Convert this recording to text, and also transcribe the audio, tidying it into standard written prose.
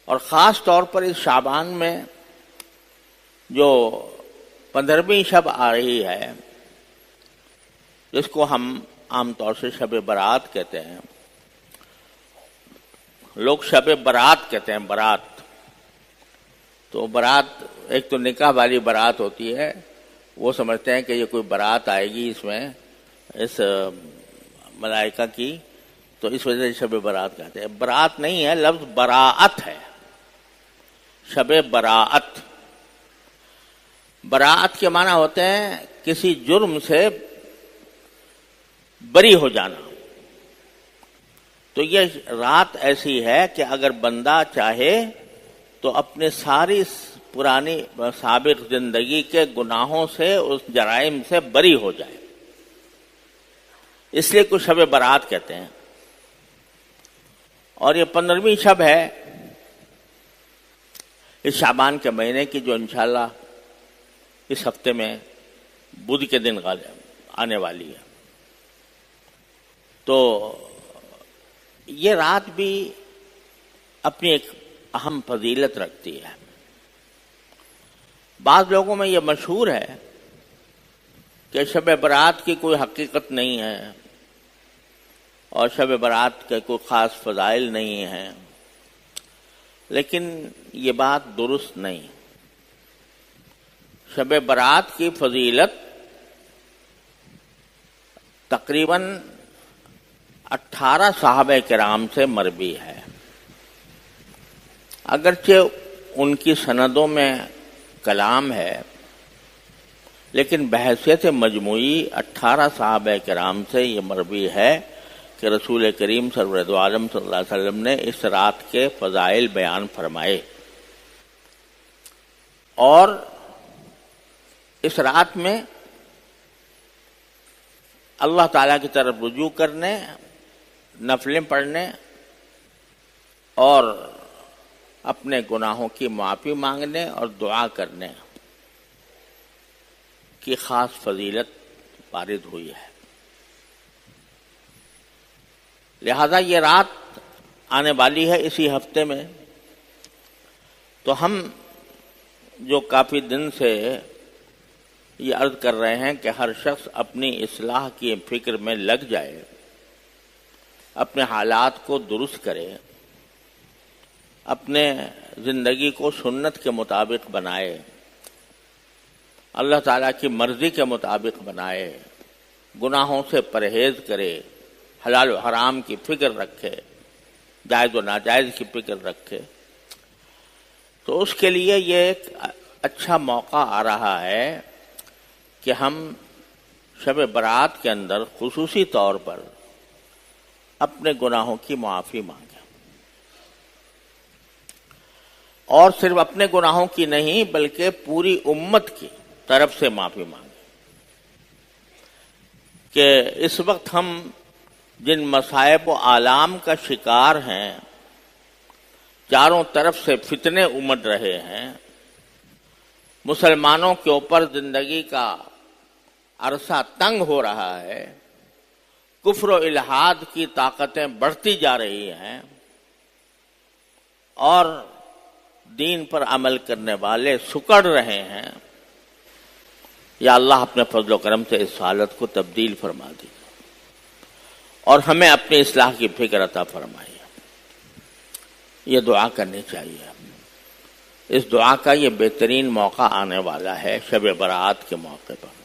اور خاص طور پر اس شعبان میں جو 15ویں شب آ رہی ہے، جس کو ہم عام طور سے شب برات کہتے ہیں، لوگ شب برات کہتے ہیں، برات۔ تو برات ایک تو نکاح والی برات ہوتی ہے، وہ سمجھتے ہیں کہ یہ کوئی برات آئے گی اس میں، اس ملائکہ کی، تو اس وجہ سے شب برات کہتے ہیں۔ برات نہیں ہے، لفظ براءت ہے، شب براءت۔ براءت کے معنی ہوتے ہیں کسی جرم سے بری ہو جانا۔ تو یہ رات ایسی ہے کہ اگر بندہ چاہے تو اپنے ساری پرانی سابق زندگی کے گناہوں سے، اس جرائم سے بری ہو جائے، اس لیے کچھ شب برات کہتے ہیں۔ اور یہ 15ویں شب ہے اس شعبان کے مہینے کی، جو انشاءاللہ اس ہفتے میں بدھ کے دن آنے والی ہے۔ تو یہ رات بھی اپنی ایک اہم فضیلت رکھتی ہے۔ بعض لوگوں میں یہ مشہور ہے کہ شب برات کی کوئی حقیقت نہیں ہے اور شب برات کے کوئی خاص فضائل نہیں ہیں، لیکن یہ بات درست نہیں۔ شب برات کی فضیلت تقریباً 18 صحابہ کرام سے مروی ہے، اگرچہ ان کی سندوں میں کلام ہے، لیکن بحیثیت مجموعی 18 صحابہ کرام سے یہ مروی ہے کہ رسول کریم سرورد عالم صلی اللہ علیہ وسلم نے اس رات کے فضائل بیان فرمائے، اور اس رات میں اللہ تعالیٰ کی طرف رجوع کرنے، نفلیں پڑھنے اور اپنے گناہوں کی معافی مانگنے اور دعا کرنے کی خاص فضیلت وارد ہوئی ہے۔ لہذا یہ رات آنے والی ہے اسی ہفتے میں، تو ہم جو کافی دن سے یہ عرض کر رہے ہیں کہ ہر شخص اپنی اصلاح کی فکر میں لگ جائے، اپنے حالات کو درست کرے، اپنے زندگی کو سنت کے مطابق بنائے، اللہ تعالیٰ کی مرضی کے مطابق بنائے، گناہوں سے پرہیز کرے، حلال و حرام کی فکر رکھے، جائز و ناجائز کی فکر رکھے، تو اس کے لیے یہ ایک اچھا موقع آ رہا ہے کہ ہم شب برات کے اندر خصوصی طور پر اپنے گناہوں کی معافی مانگیں، اور صرف اپنے گناہوں کی نہیں بلکہ پوری امت کی طرف سے معافی مانگیں، کہ اس وقت ہم جن مصائب و آلام کا شکار ہیں، چاروں طرف سے فتنے امڈ رہے ہیں، مسلمانوں کے اوپر زندگی کا عرصہ تنگ ہو رہا ہے، کفر و الحاد کی طاقتیں بڑھتی جا رہی ہیں، اور دین پر عمل کرنے والے سکڑ رہے ہیں، یا اللہ اپنے فضل و کرم سے اس حالت کو تبدیل فرما دیجیے اور ہمیں اپنی اصلاح کی فکر عطا فرمائیے۔ یہ دعا کرنی چاہیے۔ اس دعا کا یہ بہترین موقع آنے والا ہے شب برات کے موقع پر۔